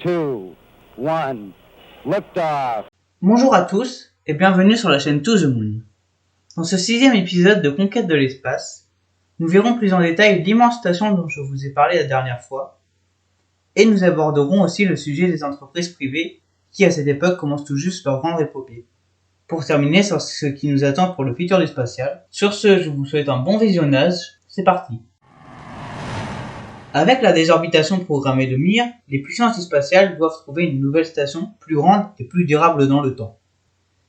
2, 1, liftoff. Bonjour à tous et bienvenue sur la chaîne To The Moon. Dans ce 6e épisode de Conquête de l'espace, nous verrons plus en détail l'immense station dont je vous ai parlé la dernière fois, et nous aborderons aussi le sujet des entreprises privées qui à cette époque commencent tout juste leur grande épopée. Pour terminer sur ce qui nous attend pour le futur du spatial, sur ce je vous souhaite un bon visionnage, c'est parti. Avec la désorbitation programmée de Mir, les puissances du spatial doivent trouver une nouvelle station plus grande et plus durable dans le temps.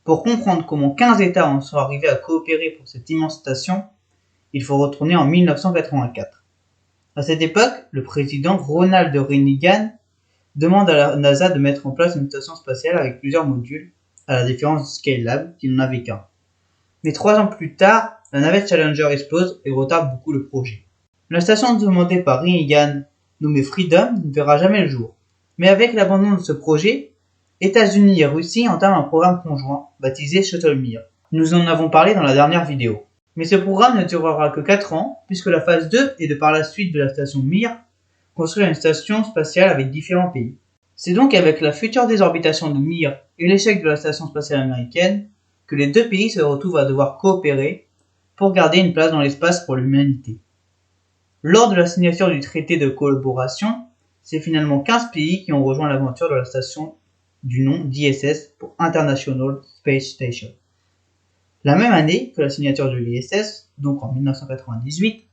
Pour comprendre comment 15 États en sont arrivés à coopérer pour cette immense station, il faut retourner en 1984. À cette époque, le président Ronald Reagan demande à la NASA de mettre en place une station spatiale avec plusieurs modules, à la différence de Skylab qui n'en avait qu'un. Mais 3 ans plus tard, la navette Challenger explose et retarde beaucoup le projet. La station demandée par Reagan, nommée Freedom, ne verra jamais le jour. Mais avec l'abandon de ce projet, États-Unis et Russie entament un programme conjoint, baptisé Shuttle Mir. Nous en avons parlé dans la dernière vidéo. Mais ce programme ne durera que 4 ans, puisque la phase 2 est de par la suite de la station Mir, construire une station spatiale avec différents pays. C'est donc avec la future désorbitation de Mir et l'échec de la station spatiale américaine que les deux pays se retrouvent à devoir coopérer pour garder une place dans l'espace pour l'humanité. Lors de la signature du traité de collaboration, c'est finalement 15 pays qui ont rejoint l'aventure de la station du nom d'ISS pour International Space Station. La même année que la signature de l'ISS, donc en 1998,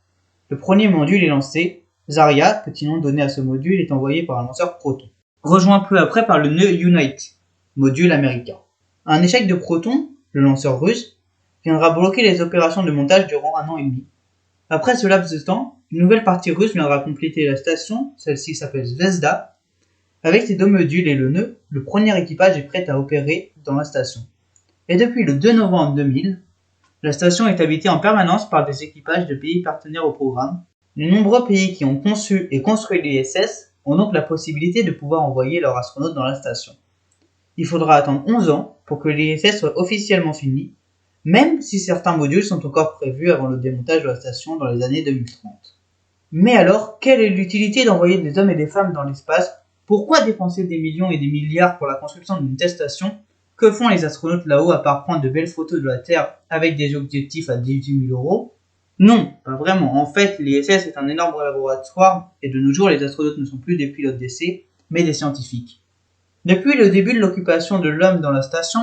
le premier module est lancé. Zarya, petit nom donné à ce module, est envoyé par un lanceur Proton, rejoint peu après par le nœud Unite, module américain. Un échec de Proton, le lanceur russe, viendra bloquer les opérations de montage durant 1 an et demi. Après ce laps de temps, une nouvelle partie russe viendra compléter la station, celle-ci s'appelle Zvezda. Avec ses 2 modules et le nœud, le premier équipage est prêt à opérer dans la station. Et depuis le 2 novembre 2000, la station est habitée en permanence par des équipages de pays partenaires au programme. Les nombreux pays qui ont conçu et construit l'ISS ont donc la possibilité de pouvoir envoyer leurs astronautes dans la station. Il faudra attendre 11 ans pour que l'ISS soit officiellement fini, même si certains modules sont encore prévus avant le démontage de la station dans les années 2030. Mais alors, quelle est l'utilité d'envoyer des hommes et des femmes dans l'espace? Pourquoi dépenser des millions et des milliards pour la construction d'une telle station? Que font les astronautes là-haut à part prendre de belles photos de la Terre avec des objectifs à 18 000 €? Non, pas vraiment. En fait, l'ISS est un énorme laboratoire et de nos jours, les astronautes ne sont plus des pilotes d'essai, mais des scientifiques. Depuis le début de l'occupation de l'homme dans la station,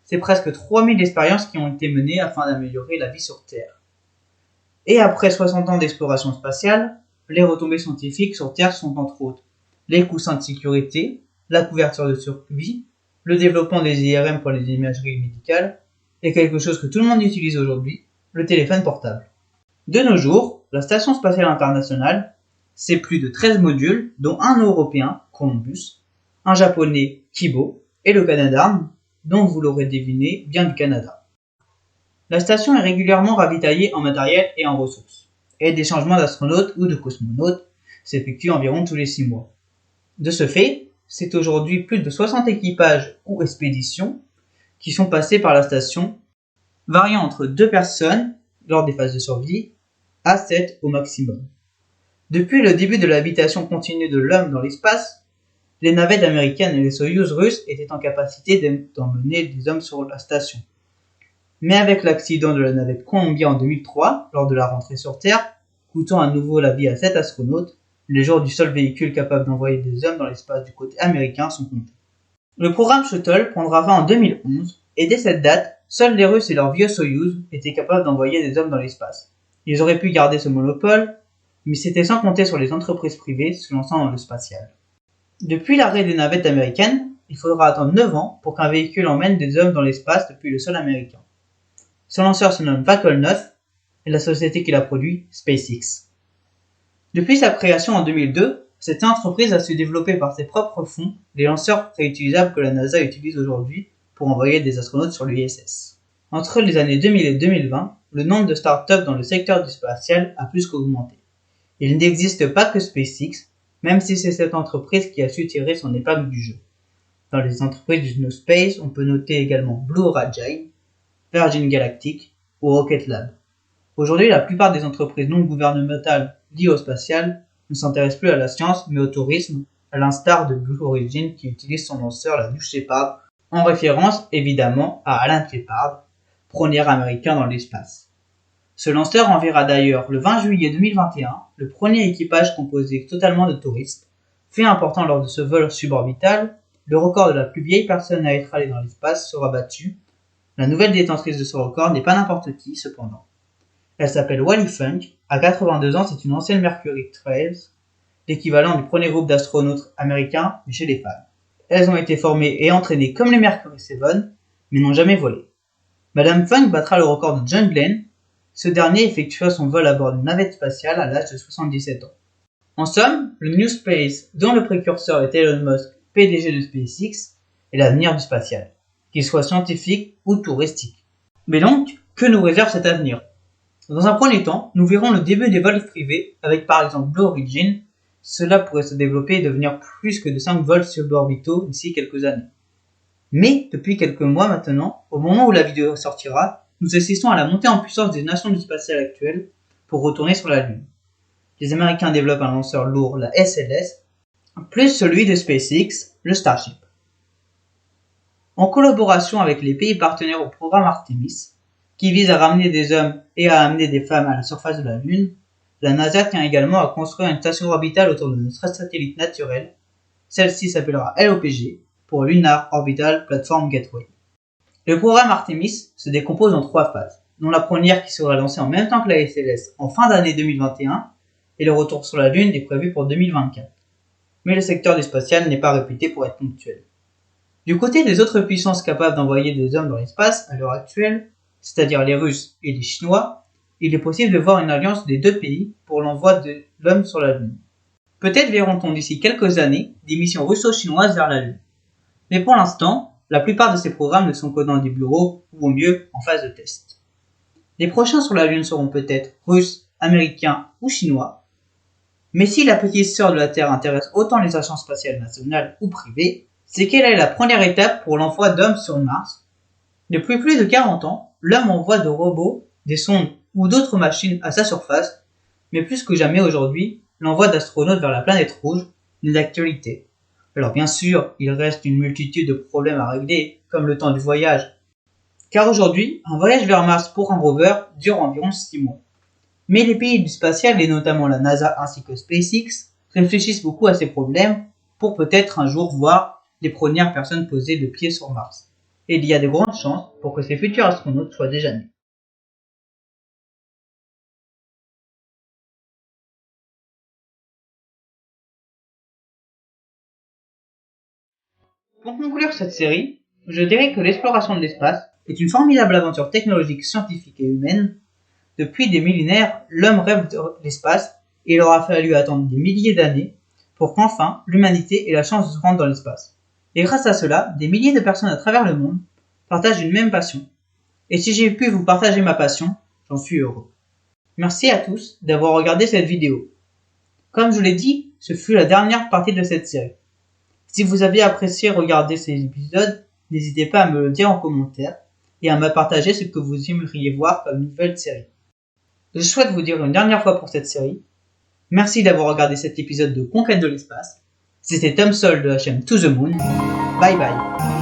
c'est presque 3000 expériences qui ont été menées afin d'améliorer la vie sur Terre. Et après 60 ans d'exploration spatiale, les retombées scientifiques sur Terre sont entre autres les coussins de sécurité, la couverture de survie, le développement des IRM pour les imageries médicales, et quelque chose que tout le monde utilise aujourd'hui, le téléphone portable. De nos jours, la Station Spatiale Internationale, c'est plus de 13 modules, dont un européen, Columbus, un japonais, Kibo, et le Canadarm, dont vous l'aurez deviné, vient du Canada. La station est régulièrement ravitaillée en matériel et en ressources, et des changements d'astronautes ou de cosmonautes s'effectuent environ tous les 6 mois. De ce fait, c'est aujourd'hui plus de 60 équipages ou expéditions qui sont passés par la station, variant entre 2 personnes lors des phases de survie à 7 au maximum. Depuis le début de l'habitation continue de l'homme dans l'espace, les navettes américaines et les Soyouz russes étaient en capacité d'emmener des hommes sur la station. Mais avec l'accident de la navette Columbia en 2003, lors de la rentrée sur Terre, coûtant à nouveau la vie à 7 astronautes, les jours du seul véhicule capable d'envoyer des hommes dans l'espace du côté américain sont comptés. Le programme Shuttle prendra fin en 2011, et dès cette date, seuls les Russes et leurs vieux Soyouz étaient capables d'envoyer des hommes dans l'espace. Ils auraient pu garder ce monopole, mais c'était sans compter sur les entreprises privées se lançant dans le spatial. Depuis l'arrêt des navettes américaines, il faudra attendre 9 ans pour qu'un véhicule emmène des hommes dans l'espace depuis le sol américain. Ce lanceur se nomme Falcon 9, et la société qui l'a produit, SpaceX. Depuis sa création en 2002, cette entreprise a su développer par ses propres fonds les lanceurs réutilisables que la NASA utilise aujourd'hui pour envoyer des astronautes sur l'ISS. Entre les années 2000 et 2020, le nombre de startups dans le secteur du spatial a plus qu'augmenté. Il n'existe pas que SpaceX, même si c'est cette entreprise qui a su tirer son épingle du jeu. Dans les entreprises du New Space, on peut noter également Blue Origin, Virgin Galactic ou Rocket Lab. Aujourd'hui, la plupart des entreprises non gouvernementales liées au spatial ne s'intéressent plus à la science mais au tourisme, à l'instar de Blue Origin qui utilise son lanceur la New Shepard, en référence évidemment à Alan Shepard, premier américain dans l'espace. Ce lanceur enverra d'ailleurs le 20 juillet 2021 le premier équipage composé totalement de touristes. Fait important lors de ce vol suborbital, le record de la plus vieille personne à être allée dans l'espace sera battu. La nouvelle détentrice de ce record n'est pas n'importe qui cependant. Elle s'appelle Wally Funk, à 82 ans c'est une ancienne Mercury Trails, l'équivalent du premier groupe d'astronautes américains mais chez les femmes. Elles ont été formées et entraînées comme les Mercury 7, mais n'ont jamais volé. Madame Funk battra le record de John Glenn. Ce dernier effectua son vol à bord d'une navette spatiale à l'âge de 77 ans. En somme, le New Space, dont le précurseur est Elon Musk, PDG de SpaceX, est l'avenir du spatial, qu'il soit scientifique ou touristique. Mais donc, que nous réserve cet avenir ? Dans un premier temps, nous verrons le début des vols privés avec par exemple Blue Origin. Cela pourrait se développer et devenir plus que de 5 vols suborbitaux d'ici quelques années. Mais, depuis quelques mois maintenant, au moment où la vidéo sortira, nous assistons à la montée en puissance des nations du spatial actuelles pour retourner sur la Lune. Les Américains développent un lanceur lourd, la SLS, plus celui de SpaceX, le Starship. En collaboration avec les pays partenaires au programme Artemis, qui vise à ramener des hommes et à amener des femmes à la surface de la Lune, la NASA tient également à construire une station orbitale autour de notre satellite naturel. Celle-ci s'appellera LOPG, pour Lunar Orbital Platform Gateway. Le programme Artemis se décompose en 3 phases, dont la première qui sera lancée en même temps que la SLS en fin d'année 2021 et le retour sur la Lune est prévu pour 2024. Mais le secteur du spatial n'est pas réputé pour être ponctuel. Du côté des autres puissances capables d'envoyer des hommes dans l'espace à l'heure actuelle, c'est-à-dire les Russes et les Chinois, il est possible de voir une alliance des 2 pays pour l'envoi de l'homme sur la Lune. Peut-être verrons-on d'ici quelques années des missions russo-chinoises vers la Lune. Mais pour l'instant, la plupart de ces programmes ne sont que dans des bureaux ou au mieux en phase de test. Les prochains sur la Lune seront peut-être russes, américains ou chinois. Mais si la petite sœur de la Terre intéresse autant les agences spatiales nationales ou privées, c'est qu'elle est la première étape pour l'envoi d'hommes sur Mars. Depuis plus de 40 ans, l'homme envoie de robots, des sondes ou d'autres machines à sa surface, mais plus que jamais aujourd'hui, l'envoi d'astronautes vers la planète rouge n'est d'actualité. Alors bien sûr, il reste une multitude de problèmes à régler, comme le temps du voyage. Car aujourd'hui, un voyage vers Mars pour un rover dure environ 6 mois. Mais les pays du spatial, et notamment la NASA ainsi que SpaceX, réfléchissent beaucoup à ces problèmes pour peut-être un jour voir les premières personnes poser le pied sur Mars. Et il y a de grandes chances pour que ces futurs astronautes soient déjà nés. Pour conclure cette série, je dirais que l'exploration de l'espace est une formidable aventure technologique, scientifique et humaine. Depuis des millénaires, l'homme rêve de l'espace et il aura fallu attendre des milliers d'années pour qu'enfin l'humanité ait la chance de se rendre dans l'espace. Et grâce à cela, des milliers de personnes à travers le monde partagent une même passion. Et si j'ai pu vous partager ma passion, j'en suis heureux. Merci à tous d'avoir regardé cette vidéo. Comme je l'ai dit, ce fut la dernière partie de cette série. Si vous avez apprécié regarder ces épisodes, n'hésitez pas à me le dire en commentaire et à me partager ce que vous aimeriez voir comme nouvelle série. Je souhaite vous dire une dernière fois pour cette série. Merci d'avoir regardé cet épisode de Conquête de l'espace. C'était Tom Sol de la chaîne To The Moon. Bye bye.